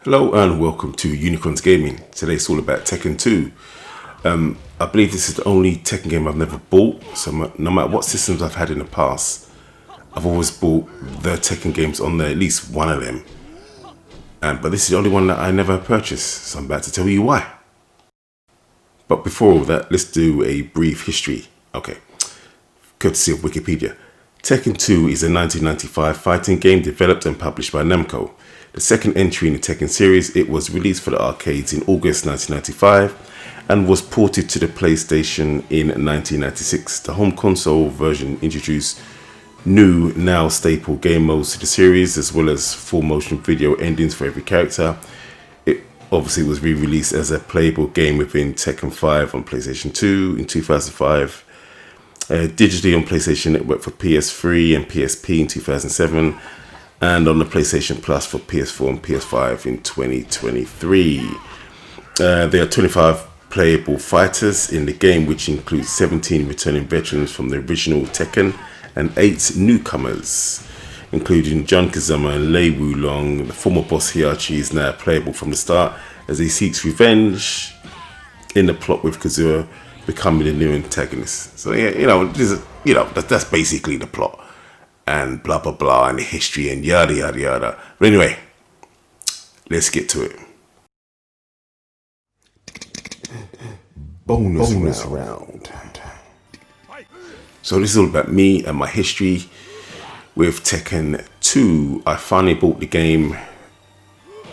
Hello and welcome to Unikron's Gaming. Today it's all about Tekken 2. I believe this is the only Tekken game I've never bought, so no matter what systems I've had in the past, I've always bought the Tekken games on there, at least one of them. But this is the only one that I never purchased, so I'm about to tell you why. But before all that, let's do a brief history. Okay, courtesy of Wikipedia. Tekken 2 is a 1995 fighting game developed and published by Namco. The second entry in the Tekken series, it was released for the arcades in August 1995 and was ported to the PlayStation in 1996. The home console version introduced new, now staple game modes to the series, as well as full motion video endings for every character. It obviously was re-released as a playable game within Tekken 5 on PlayStation 2 in 2005. Digitally on PlayStation Network for PS3 and PSP in 2007, and on the PlayStation Plus for PS4 and PS5 in 2023. There are 25 playable fighters in the game, which includes 17 returning veterans from the original Tekken and 8 newcomers, including John Kazama and Lei Wulong. The former boss Heihachi is now playable from the start as he seeks revenge in the plot with Kazuya becoming the new antagonist. So yeah, that's basically the plot. And blah blah blah, and the history and yada yada yada. But anyway, let's get to it. Bonus round. So this is all about me and my history with Tekken 2. I finally bought the game.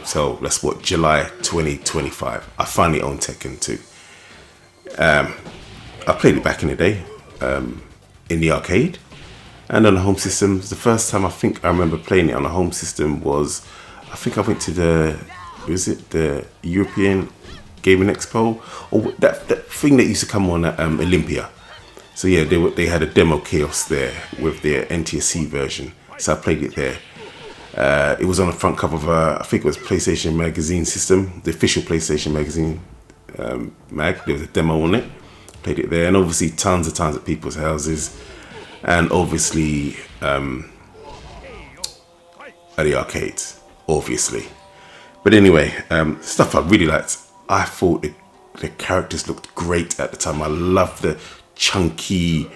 So that's what, July 2025. I finally own Tekken 2. I played it back in the day, in the arcade. And on the home system. The first time I think I remember playing it on the home system was, I think I went to the European Gaming Expo, or that thing that used to come on at Olympia. So yeah, they had a demo kiosk there with their NTSC version. So I played it there. It was on the front cover of I think it was PlayStation Magazine system, the official PlayStation Magazine mag. There was a demo on it. Played it there, and obviously tons of people's houses. And obviously at the arcades, obviously. But anyway, stuff I really liked. I thought the characters looked great at the time. I loved the chunky,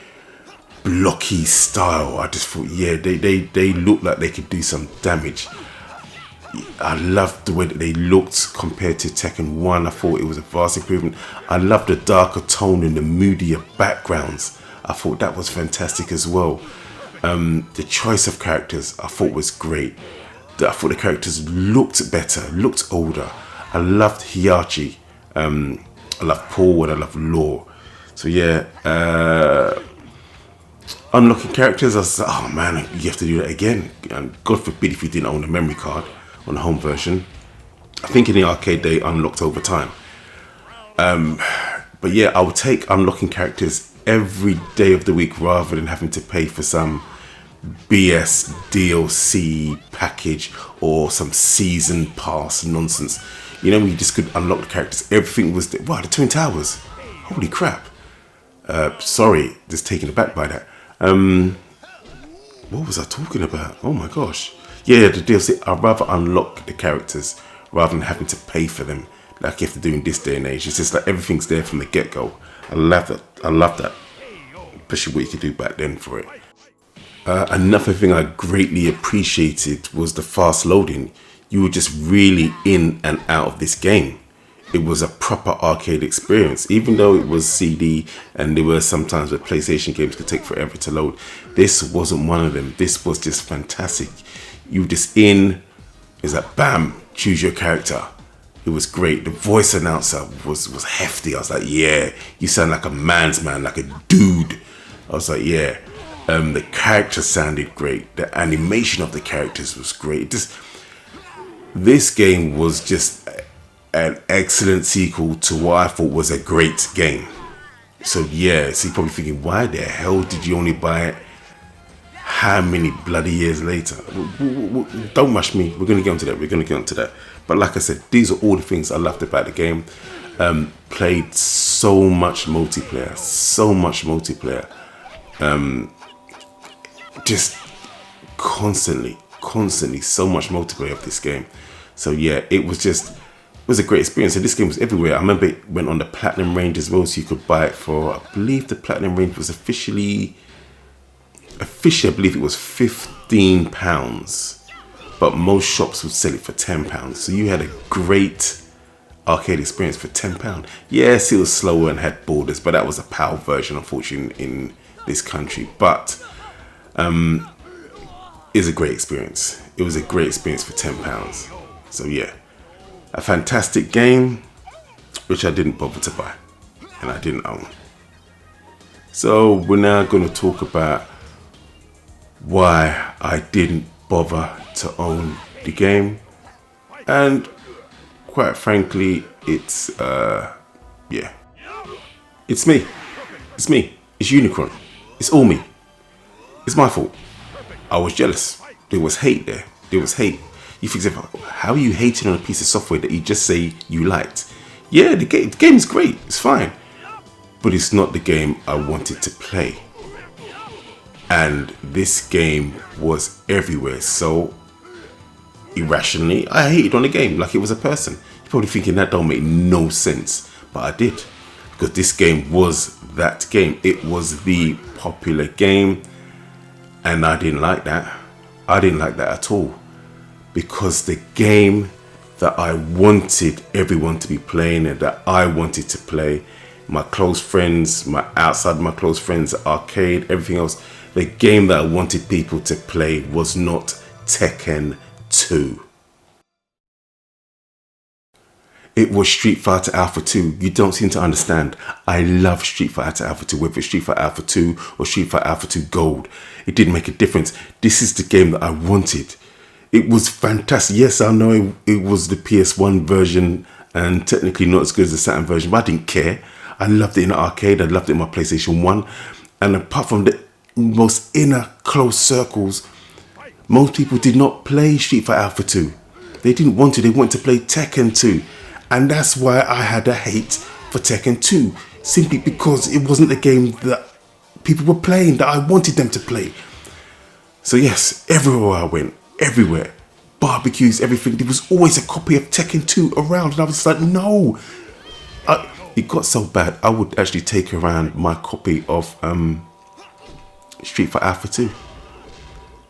blocky style. I just thought, yeah, they looked like they could do some damage. I loved the way that they looked compared to Tekken 1. I thought it was a vast improvement. I loved the darker tone and the moodier backgrounds. I thought that was fantastic as well. The choice of characters I thought was great. I thought the characters looked better, looked older. I loved Heihachi. I loved Paul and I loved Law. So yeah, unlocking characters, I was like, oh man, you have to do that again. And God forbid if you didn't own a memory card on the home version. I think in the arcade they unlocked over time. But yeah, I would take unlocking characters every day of the week rather than having to pay for some BS DLC package or some season pass nonsense. You know, when you just could unlock the characters, everything was there. Wow, the Twin Towers, holy crap. Sorry, just taken aback by that. What was I talking about? Oh my gosh. Yeah, the DLC, I'd rather unlock the characters rather than having to pay for them like you have to do in this day and age. It's just like everything's there from the get-go. I love that. Especially what you could do back then for it. Another thing I greatly appreciated was the fast loading. You were just really in and out of this game. It was a proper arcade experience. Even though it was CD and there were sometimes where PlayStation games could take forever to load, this wasn't one of them. This was just fantastic. You were just in, it's like bam, choose your character. It was great. The voice announcer was hefty. I was like, yeah, you sound like a man's man, like a dude. I was like, yeah. The characters sounded great. The animation of the characters was great. This game was just an excellent sequel to what I thought was a great game. So yeah, so you're probably thinking, why the hell did you only buy it how many bloody years later? Don't rush me. We're going to get onto that. But like I said, these are all the things I loved about the game. Played so much multiplayer. Just constantly so much multiplayer of this game. So yeah, it was a great experience. And this game was everywhere. I remember it went on the Platinum range as well, so you could buy it for, I believe the Platinum range was officially I believe it was £15, but most shops would sell it for £10. So you had a great arcade experience for £10. Yes, it was slower and had borders, but that was a PAL version, unfortunately, in this country. But it was a great experience. It was a great experience for £10. So yeah, a fantastic game, which I didn't bother to buy, and I didn't own. So we're now going to talk about why I didn't bother to own the game, and quite frankly, it's yeah, it's me. It's Unikronn. It's all me. It's my fault. I was jealous. There was hate there. There was hate. You think, how are you hating on a piece of software that you just say you liked? Yeah, the game's great. It's fine, but it's not the game I wanted to play. And this game was everywhere. So irrationally, I hated on the game like it was a person. You're probably thinking that don't make no sense, but I did, because this game was that game. It was the popular game, and I didn't like that. I didn't like that at all, because the game that I wanted everyone to be playing and that I wanted to play, my close friends, outside my close friends, arcade, everything else, the game that I wanted people to play was not Tekken 2. It was Street Fighter Alpha 2. You don't seem to understand. I love Street Fighter Alpha 2, whether it's Street Fighter Alpha 2 or Street Fighter Alpha 2 Gold. It didn't make a difference. This is the game that I wanted. It was fantastic. Yes, I know it was the PS1 version and technically not as good as the Saturn version, but I didn't care. I loved it in the arcade. I loved it in my PlayStation 1. And apart from the most inner close circles, most people did not play Street Fighter Alpha 2. They didn't want to. They wanted to play Tekken 2. And that's why I had a hate for Tekken 2. Simply because it wasn't the game that people were playing, that I wanted them to play. So yes, everywhere I went, everywhere, barbecues, everything, there was always a copy of Tekken 2 around. And I was like, no. It got so bad, I would actually take around my copy of Street Fighter Alpha 2.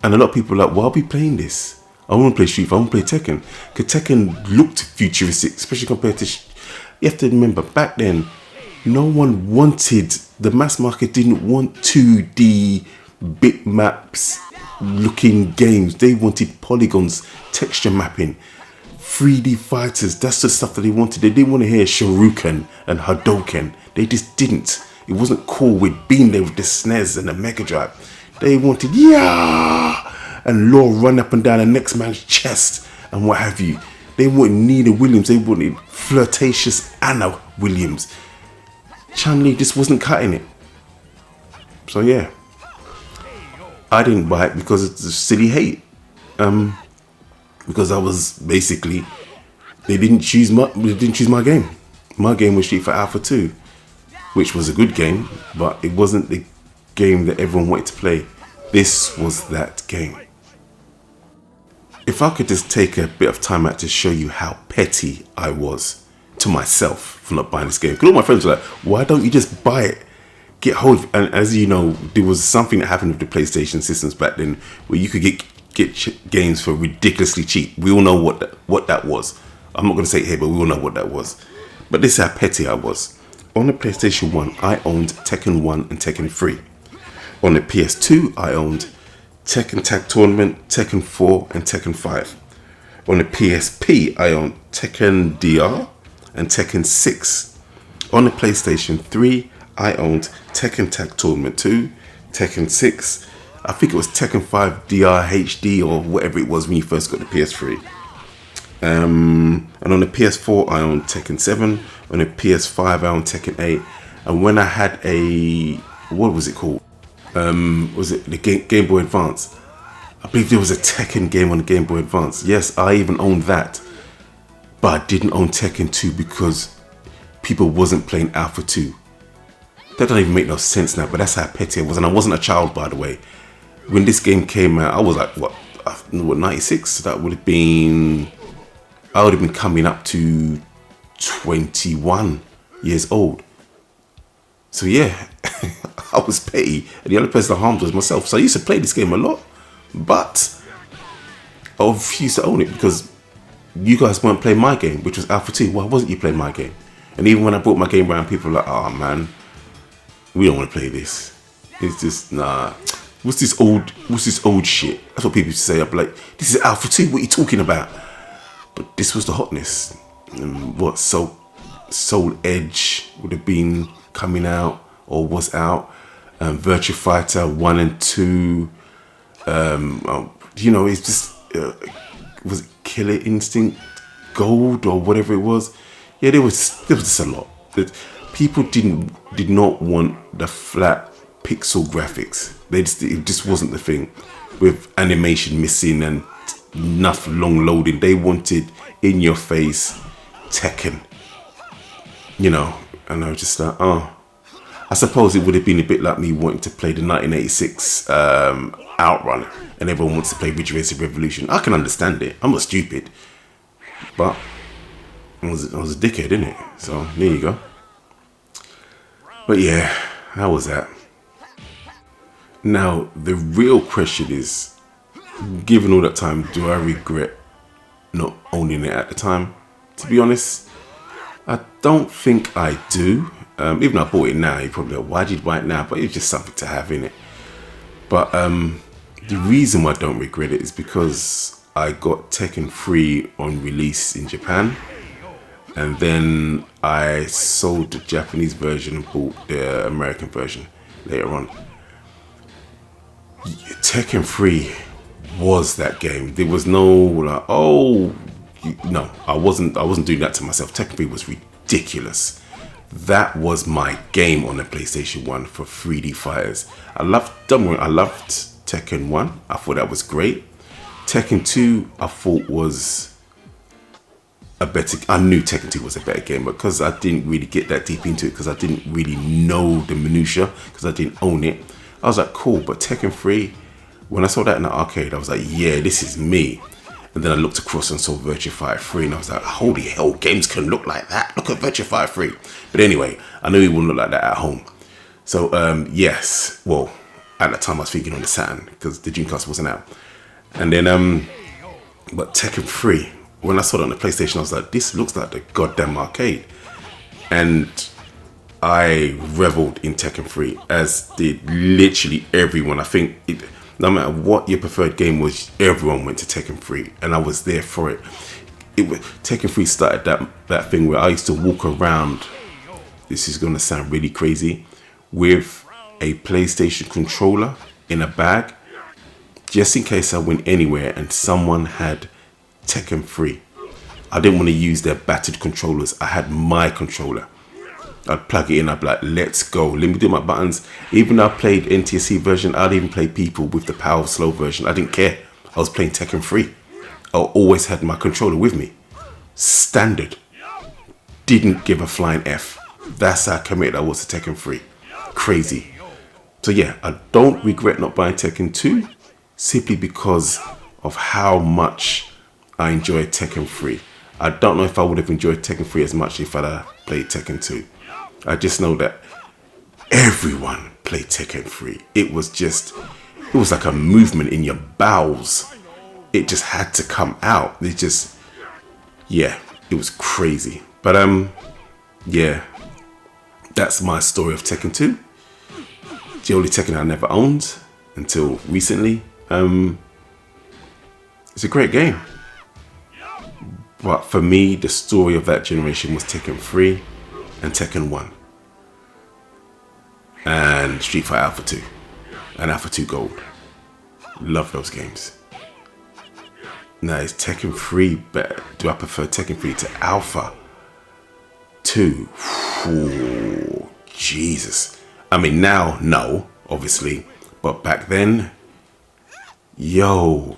And a lot of people were like, why are we playing this? I want to play Street Fighter, I want to play Tekken. Because Tekken looked futuristic, especially compared to... You have to remember, back then, no one wanted... The mass market didn't want 2D bitmaps looking games. They wanted polygons, texture mapping, 3D fighters. That's the stuff that they wanted. They didn't want to hear Shuriken and Hadouken. They just didn't. It wasn't cool with being there with the SNES and the Mega Drive. They wanted, yeah, and Law run up and down the next man's chest and what have you. They wanted Nina Williams. They wanted flirtatious Anna Williams. Chun-Li just wasn't cutting it. So yeah, I didn't buy it because it's a silly hate. Because I was basically, they didn't choose my game. My game was Street Fighter Alpha 2, which was a good game, but it wasn't the game that everyone wanted to play. This was that game. If I could just take a bit of time out to show you how petty I was to myself for not buying this game. Because all my friends were like, why don't you just buy it? Get hold of it. And as you know, there was something that happened with the PlayStation systems back then where you could get games for ridiculously cheap. We all know what that was. I'm not going to say it here, but we all know what that was. But this is how petty I was. On the PlayStation 1, I owned Tekken 1 and Tekken 3. On the PS2, I owned Tekken Tag Tournament, Tekken 4 and Tekken 5. On the PSP, I owned Tekken DR and Tekken 6. On the PlayStation 3, I owned Tekken Tag Tournament 2, Tekken 6, I think it was Tekken 5 DR HD or whatever it was when you first got the PS3. And on the PS4, I owned Tekken 7. On the PS5, I owned Tekken 8. And when I had what was it called? Was it the Game Boy Advance? I believe there was a Tekken game on the Game Boy Advance. Yes, I even owned that. But I didn't own Tekken 2 because people wasn't playing Alpha 2. That doesn't even make no sense now, but that's how petty I was. And I wasn't a child, by the way. When this game came out, I was like, what 96? So that would have been I would have been coming up to 21 years old. So yeah, I was petty, and the only person I harmed was myself. So I used to play this game a lot, but I refused to own it because you guys weren't playing my game, which was Alpha 2. Why wasn't you playing my game? And even when I brought my game around, people were like, oh man, we don't want to play this. It's just, nah. What's this old shit? That's what people used to say. I'd be like, this is Alpha 2, what are you talking about? But this was the hotness. What Soul Edge would have been coming out or was out. Virtua Fighter 1 and 2. You know, it's just, was it Killer Instinct Gold or whatever it was? Yeah, there was just a lot. People did not want the flat pixel graphics. It just wasn't the thing, with animation missing and enough long loading. They wanted in your face Tekken, you know. And I was just like, oh, I suppose it would have been a bit like me wanting to play the 1986 Outrun, and everyone wants to play Ridge Racer Revolution. I can understand it. I'm not stupid, but I was a dickhead, innit? So there you go. But yeah, how was that? Now, the real question is, given all that time, do I regret not owning it at the time? To be honest, I don't think I do. Even though I bought it now, you probably like, why did you buy it now? But it's just something to have in it. But the reason why I don't regret it is because I got Tekken 3 on release in Japan. And then I sold the Japanese version and bought the American version later on. Tekken 3 was that game. There was no like, oh, no, I wasn't doing that to myself. Tekken 3 was ridiculous. That was my game on the PlayStation 1 for 3D fighters. I loved Tekken 1. I thought that was great. Tekken 2, I thought was I knew Tekken 2 was a better game, but because I didn't really get that deep into it, because I didn't really know the minutia, because I didn't own it, I was like, cool. But Tekken 3, when I saw that in the arcade, I was like, yeah, this is me. And then I looked across and saw Virtua Fighter 3, and I was like, holy hell, games can look like that. Look at Virtua Fighter 3. But anyway, I knew it wouldn't look like that at home. So yes, well, at that time I was thinking on the Saturn, because the Dreamcast wasn't out. And then, but Tekken 3, when I saw it on the PlayStation, I was like, this looks like the goddamn arcade. And I reveled in Tekken 3, as did literally everyone. I think no matter what your preferred game was, everyone went to Tekken 3, and I was there for it. Tekken 3 started that thing where I used to walk around, this is going to sound really crazy, with a PlayStation controller in a bag, just in case I went anywhere and someone had Tekken 3. I didn't want to use their battered controllers. I had my controller. I'd plug it in, I'd be like, let's go. Let me do my buttons. Even though I played NTSC version, I'd even play people with the Power of Slow version. I didn't care. I was playing Tekken 3. I always had my controller with me. Standard. Didn't give a flying F. That's how committed I was to Tekken 3. Crazy. So yeah, I don't regret not buying Tekken 2, simply because of how much I enjoyed Tekken 3. I don't know if I would have enjoyed Tekken 3 as much if I'd played Tekken 2. I just know that everyone played Tekken 3. It was like a movement in your bowels. It just had to come out. Yeah, it was crazy. But yeah, that's my story of Tekken 2. The only Tekken I never owned until recently. It's a great game. But for me, the story of that generation was Tekken 3 and Tekken 1. And Street Fighter Alpha 2. And Alpha 2 Gold. Love those games. Now, is Tekken 3 better? Do I prefer Tekken 3 to Alpha 2? Ooh, Jesus. I mean, now, no, obviously. But back then, yo,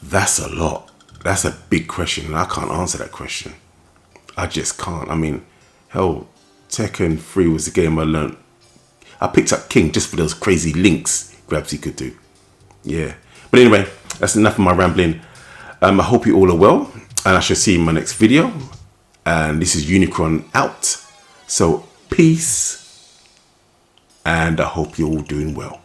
that's a lot. That's a big question, and I can't answer that question. I just can't. I mean, hell, Tekken 3 was the game I learned. I picked up King just for those crazy links grabs he could do. Yeah. But anyway, that's enough of my rambling. I hope you all are well, and I shall see you in my next video. And this is Unikronn out. So peace, and I hope you're all doing well.